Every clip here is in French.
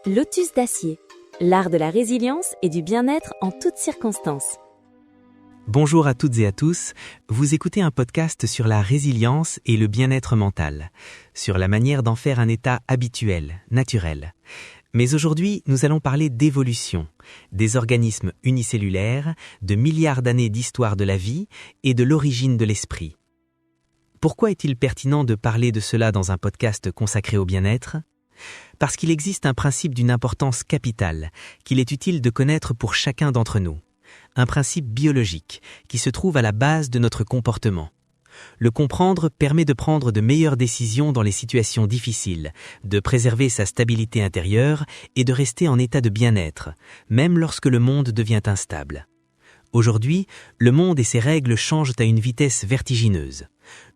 Lotus d'acier, l'art de la résilience et du bien-être en toutes circonstances. Bonjour à toutes et à tous, vous écoutez un podcast sur la résilience et le bien-être mental, sur la manière d'en faire un état habituel, naturel. Mais aujourd'hui, nous allons parler d'évolution, des organismes unicellulaires, de milliards d'années d'histoire de la vie et de l'origine de l'esprit. Pourquoi est-il pertinent de parler de cela dans un podcast consacré au bien-être ? Parce qu'il existe un principe d'une importance capitale, qu'il est utile de connaître pour chacun d'entre nous. Un principe biologique qui se trouve à la base de notre comportement. Le comprendre permet de prendre de meilleures décisions dans les situations difficiles, de préserver sa stabilité intérieure et de rester en état de bien-être, même lorsque le monde devient instable. Aujourd'hui, le monde et ses règles changent à une vitesse vertigineuse.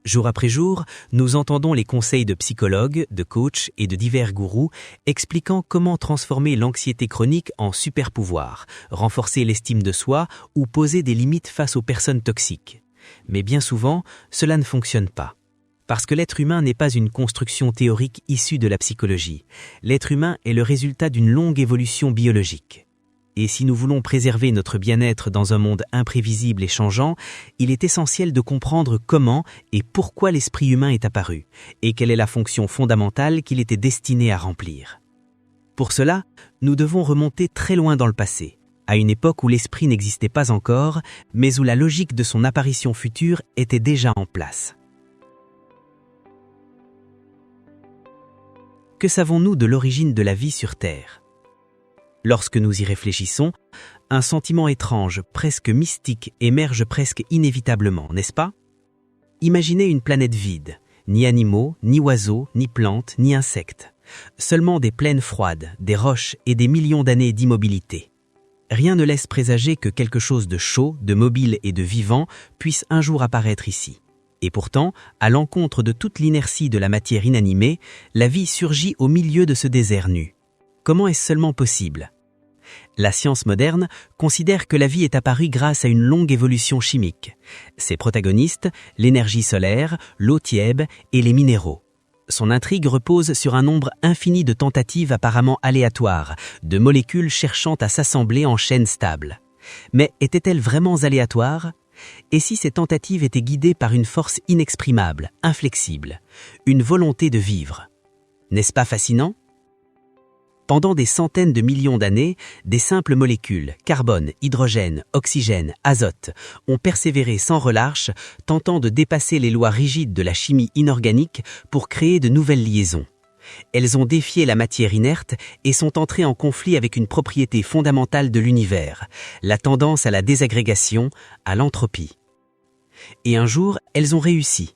Jour après jour, nous entendons les conseils de psychologues, de coachs et de divers gourous expliquant comment transformer l'anxiété chronique en super-pouvoir, renforcer l'estime de soi ou poser des limites face aux personnes toxiques. Mais bien souvent, cela ne fonctionne pas. Parce que l'être humain n'est pas une construction théorique issue de la psychologie. L'être humain est le résultat d'une longue évolution biologique. Et si nous voulons préserver notre bien-être dans un monde imprévisible et changeant, il est essentiel de comprendre comment et pourquoi l'esprit humain est apparu, et quelle est la fonction fondamentale qu'il était destiné à remplir. Pour cela, nous devons remonter très loin dans le passé, à une époque où l'esprit n'existait pas encore, mais où la logique de son apparition future était déjà en place. Que savons-nous de l'origine de la vie sur Terre ? Lorsque nous y réfléchissons, un sentiment étrange, presque mystique, émerge presque inévitablement, n'est-ce pas ? Imaginez une planète vide, ni animaux, ni oiseaux, ni plantes, ni insectes. Seulement des plaines froides, des roches et des millions d'années d'immobilité. Rien ne laisse présager que quelque chose de chaud, de mobile et de vivant puisse un jour apparaître ici. Et pourtant, à l'encontre de toute l'inertie de la matière inanimée, la vie surgit au milieu de ce désert nu. Comment est-ce seulement possible ? La science moderne considère que la vie est apparue grâce à une longue évolution chimique. Ses protagonistes, l'énergie solaire, l'eau tiède et les minéraux. Son intrigue repose sur un nombre infini de tentatives apparemment aléatoires, de molécules cherchant à s'assembler en chaînes stables. Mais étaient-elles vraiment aléatoires ? Et si ces tentatives étaient guidées par une force inexprimable, inflexible, une volonté de vivre ? N'est-ce pas fascinant ? Pendant des centaines de millions d'années, des simples molécules, carbone, hydrogène, oxygène, azote, ont persévéré sans relâche, tentant de dépasser les lois rigides de la chimie inorganique pour créer de nouvelles liaisons. Elles ont défié la matière inerte et sont entrées en conflit avec une propriété fondamentale de l'univers, la tendance à la désagrégation, à l'entropie. Et un jour, elles ont réussi.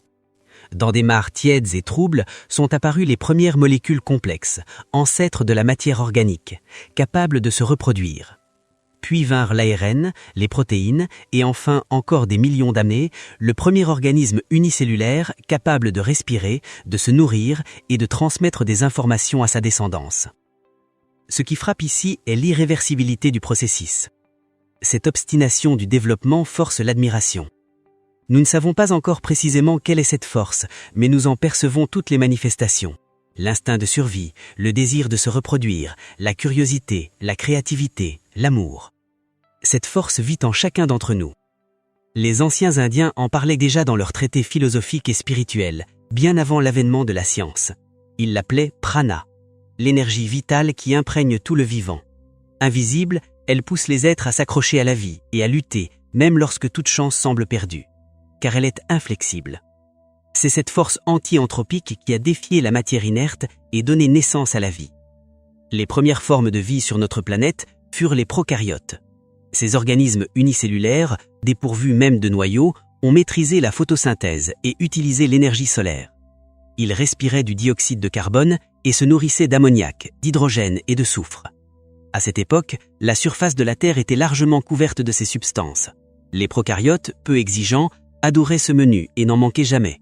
Dans des mares tièdes et troubles sont apparues les premières molécules complexes, ancêtres de la matière organique, capables de se reproduire. Puis vinrent l'ARN, les protéines, et enfin, encore des millions d'années, le premier organisme unicellulaire capable de respirer, de se nourrir et de transmettre des informations à sa descendance. Ce qui frappe ici est l'irréversibilité du processus. Cette obstination du développement force l'admiration. Nous ne savons pas encore précisément quelle est cette force, mais nous en percevons toutes les manifestations. L'instinct de survie, le désir de se reproduire, la curiosité, la créativité, l'amour. Cette force vit en chacun d'entre nous. Les anciens Indiens en parlaient déjà dans leurs traités philosophiques et spirituels, bien avant l'avènement de la science. Ils l'appelaient prana, l'énergie vitale qui imprègne tout le vivant. Invisible, elle pousse les êtres à s'accrocher à la vie et à lutter, même lorsque toute chance semble perdue. Car elle est inflexible. C'est cette force anti-anthropique qui a défié la matière inerte et donné naissance à la vie. Les premières formes de vie sur notre planète furent les prokaryotes. Ces organismes unicellulaires, dépourvus même de noyaux, ont maîtrisé la photosynthèse et utilisé l'énergie solaire. Ils respiraient du dioxyde de carbone et se nourrissaient d'ammoniac, d'hydrogène et de soufre. À cette époque, la surface de la Terre était largement couverte de ces substances. Les prokaryotes, peu exigeants, adoraient ce menu et n'en manquaient jamais.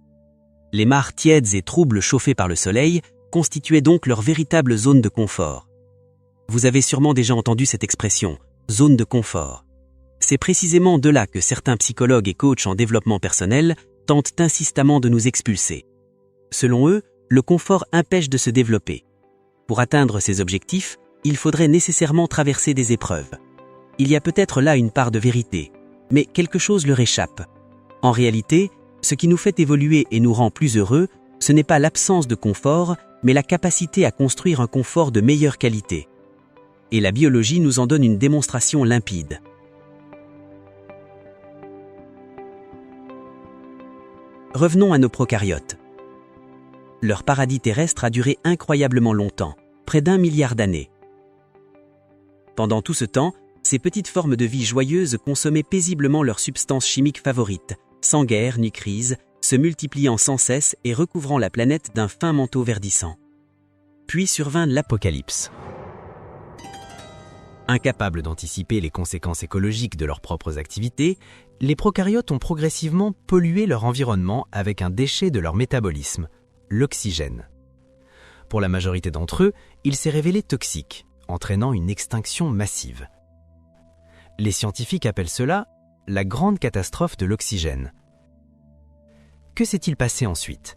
Les mares tièdes et troubles chauffées par le soleil constituaient donc leur véritable zone de confort. Vous avez sûrement déjà entendu cette expression, zone de confort. C'est précisément de là que certains psychologues et coachs en développement personnel tentent insistamment de nous expulser. Selon eux, le confort empêche de se développer. Pour atteindre ces objectifs, il faudrait nécessairement traverser des épreuves. Il y a peut-être là une part de vérité, mais quelque chose leur échappe. En réalité, ce qui nous fait évoluer et nous rend plus heureux, ce n'est pas l'absence de confort, mais la capacité à construire un confort de meilleure qualité. Et la biologie nous en donne une démonstration limpide. Revenons à nos prokaryotes. Leur paradis terrestre a duré incroyablement longtemps, près d'1 milliard d'années. Pendant tout ce temps, ces petites formes de vie joyeuses consommaient paisiblement leurs substances chimiques favorites, sans guerre ni crise, se multipliant sans cesse et recouvrant la planète d'un fin manteau verdissant. Puis survint l'apocalypse. Incapables d'anticiper les conséquences écologiques de leurs propres activités, les prokaryotes ont progressivement pollué leur environnement avec un déchet de leur métabolisme, l'oxygène. Pour la majorité d'entre eux, il s'est révélé toxique, entraînant une extinction massive. Les scientifiques appellent cela la grande catastrophe de l'oxygène. Que s'est-il passé ensuite ?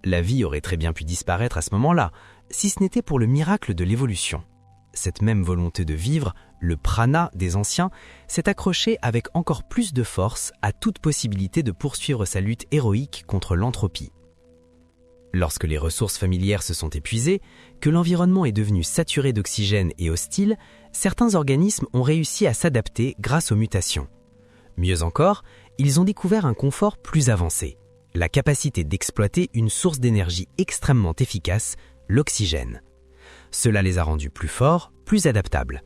La vie aurait très bien pu disparaître à ce moment-là, si ce n'était pour le miracle de l'évolution. Cette même volonté de vivre, le prana des anciens, s'est accroché avec encore plus de force à toute possibilité de poursuivre sa lutte héroïque contre l'entropie. Lorsque les ressources familières se sont épuisées, que l'environnement est devenu saturé d'oxygène et hostile, certains organismes ont réussi à s'adapter grâce aux mutations. Mieux encore, ils ont découvert un confort plus avancé, la capacité d'exploiter une source d'énergie extrêmement efficace, l'oxygène. Cela les a rendus plus forts, plus adaptables.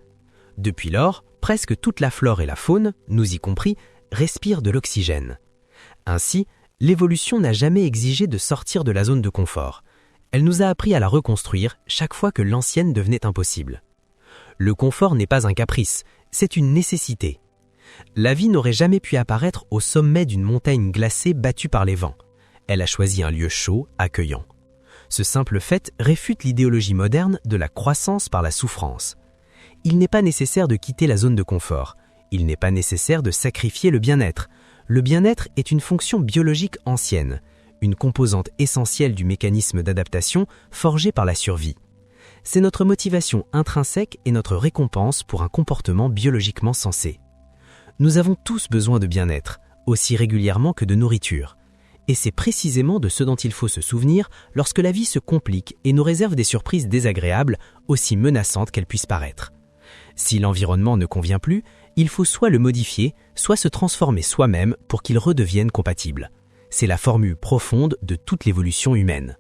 Depuis lors, presque toute la flore et la faune, nous y compris, respirent de l'oxygène. Ainsi, l'évolution n'a jamais exigé de sortir de la zone de confort. Elle nous a appris à la reconstruire chaque fois que l'ancienne devenait impossible. Le confort n'est pas un caprice, c'est une nécessité. La vie n'aurait jamais pu apparaître au sommet d'une montagne glacée battue par les vents. Elle a choisi un lieu chaud, accueillant. Ce simple fait réfute l'idéologie moderne de la croissance par la souffrance. Il n'est pas nécessaire de quitter la zone de confort. Il n'est pas nécessaire de sacrifier le bien-être. Le bien-être est une fonction biologique ancienne, une composante essentielle du mécanisme d'adaptation forgé par la survie. C'est notre motivation intrinsèque et notre récompense pour un comportement biologiquement sensé. Nous avons tous besoin de bien-être, aussi régulièrement que de nourriture. Et c'est précisément de ce dont il faut se souvenir lorsque la vie se complique et nous réserve des surprises désagréables, aussi menaçantes qu'elles puissent paraître. Si l'environnement ne convient plus, il faut soit le modifier, soit se transformer soi-même pour qu'il redevienne compatible. C'est la formule profonde de toute l'évolution humaine.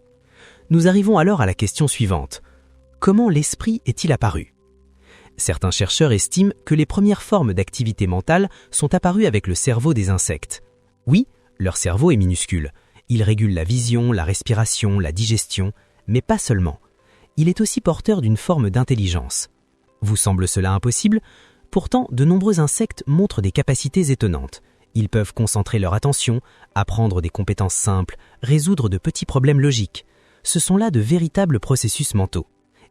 Nous arrivons alors à la question suivante. Comment l'esprit est-il apparu ? Certains chercheurs estiment que les premières formes d'activité mentale sont apparues avec le cerveau des insectes. Oui, leur cerveau est minuscule. Il régule la vision, la respiration, la digestion, mais pas seulement. Il est aussi porteur d'une forme d'intelligence. Vous semble cela impossible ? Pourtant, de nombreux insectes montrent des capacités étonnantes. Ils peuvent concentrer leur attention, apprendre des compétences simples, résoudre de petits problèmes logiques. Ce sont là de véritables processus mentaux.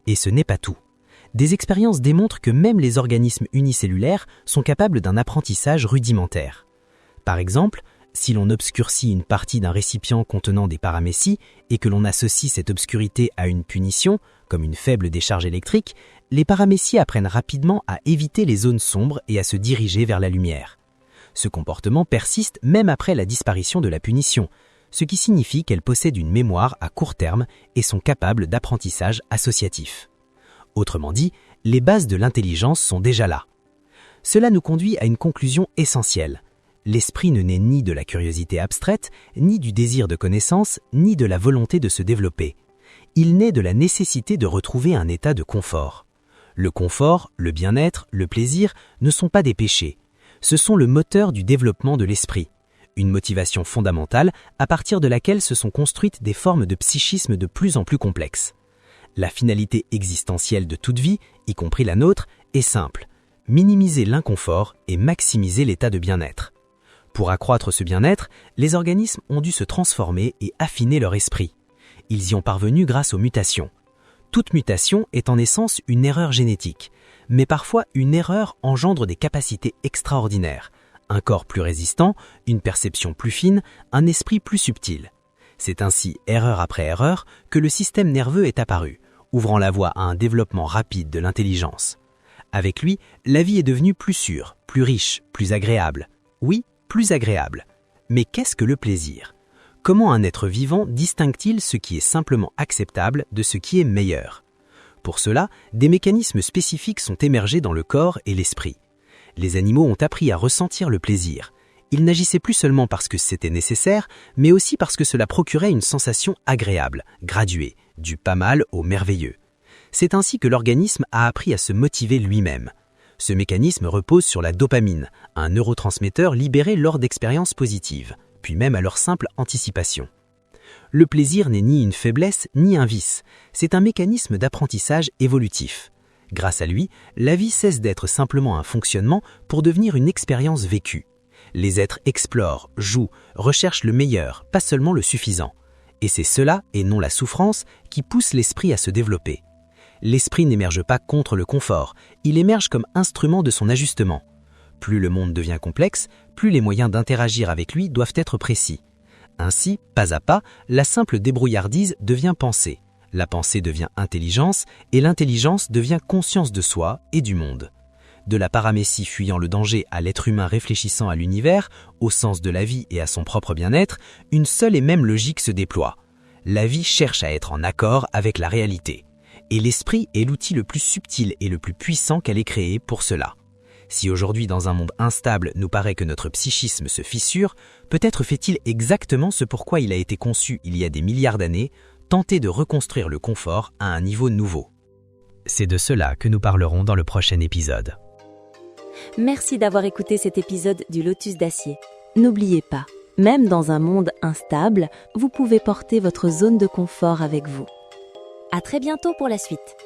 Et ce n'est pas tout. Des expériences démontrent que même les organismes unicellulaires sont capables d'un apprentissage rudimentaire. Par exemple, si l'on obscurcit une partie d'un récipient contenant des paramécies et que l'on associe cette obscurité à une punition, comme une faible décharge électrique, les paramécies apprennent rapidement à éviter les zones sombres et à se diriger vers la lumière. Ce comportement persiste même après la disparition de la punition, ce qui signifie qu'elles possèdent une mémoire à court terme et sont capables d'apprentissage associatif. Autrement dit, les bases de l'intelligence sont déjà là. Cela nous conduit à une conclusion essentielle. L'esprit ne naît ni de la curiosité abstraite, ni du désir de connaissance, ni de la volonté de se développer. Il naît de la nécessité de retrouver un état de confort. Le confort, le bien-être, le plaisir ne sont pas des péchés. Ce sont le moteur du développement de l'esprit. Une motivation fondamentale à partir de laquelle se sont construites des formes de psychisme de plus en plus complexes. La finalité existentielle de toute vie, y compris la nôtre, est simple. Minimiser l'inconfort et maximiser l'état de bien-être. Pour accroître ce bien-être, les organismes ont dû se transformer et affiner leur esprit. Ils y ont parvenu grâce aux mutations. Toute mutation est en essence une erreur génétique, mais parfois une erreur engendre des capacités extraordinaires, un corps plus résistant, une perception plus fine, un esprit plus subtil. C'est ainsi, erreur après erreur, que le système nerveux est apparu, ouvrant la voie à un développement rapide de l'intelligence. Avec lui, la vie est devenue plus sûre, plus riche, plus agréable. Oui, plus agréable. Mais qu'est-ce que le plaisir ? Comment un être vivant distingue-t-il ce qui est simplement acceptable de ce qui est meilleur ? Pour cela, des mécanismes spécifiques sont émergés dans le corps et l'esprit. Les animaux ont appris à ressentir le plaisir. Ils n'agissaient plus seulement parce que c'était nécessaire, mais aussi parce que cela procurait une sensation agréable, graduée, du pas mal au merveilleux. C'est ainsi que l'organisme a appris à se motiver lui-même. Ce mécanisme repose sur la dopamine, un neurotransmetteur libéré lors d'expériences positives, puis même à leur simple anticipation. Le plaisir n'est ni une faiblesse ni un vice, c'est un mécanisme d'apprentissage évolutif. Grâce à lui, la vie cesse d'être simplement un fonctionnement pour devenir une expérience vécue. Les êtres explorent, jouent, recherchent le meilleur, pas seulement le suffisant. Et c'est cela, et non la souffrance, qui pousse l'esprit à se développer. L'esprit n'émerge pas contre le confort, il émerge comme instrument de son ajustement. Plus le monde devient complexe, plus les moyens d'interagir avec lui doivent être précis. Ainsi, pas à pas, la simple débrouillardise devient pensée, la pensée devient intelligence, et l'intelligence devient conscience de soi et du monde. De la paramécie fuyant le danger à l'être humain réfléchissant à l'univers, au sens de la vie et à son propre bien-être, une seule et même logique se déploie. La vie cherche à être en accord avec la réalité. Et l'esprit est l'outil le plus subtil et le plus puissant qu'elle ait créé pour cela. Si aujourd'hui dans un monde instable nous paraît que notre psychisme se fissure, peut-être fait-il exactement ce pourquoi il a été conçu il y a des milliards d'années, tenter de reconstruire le confort à un niveau nouveau. C'est de cela que nous parlerons dans le prochain épisode. Merci d'avoir écouté cet épisode du Lotus d'acier. N'oubliez pas, même dans un monde instable, vous pouvez porter votre zone de confort avec vous. À très bientôt pour la suite.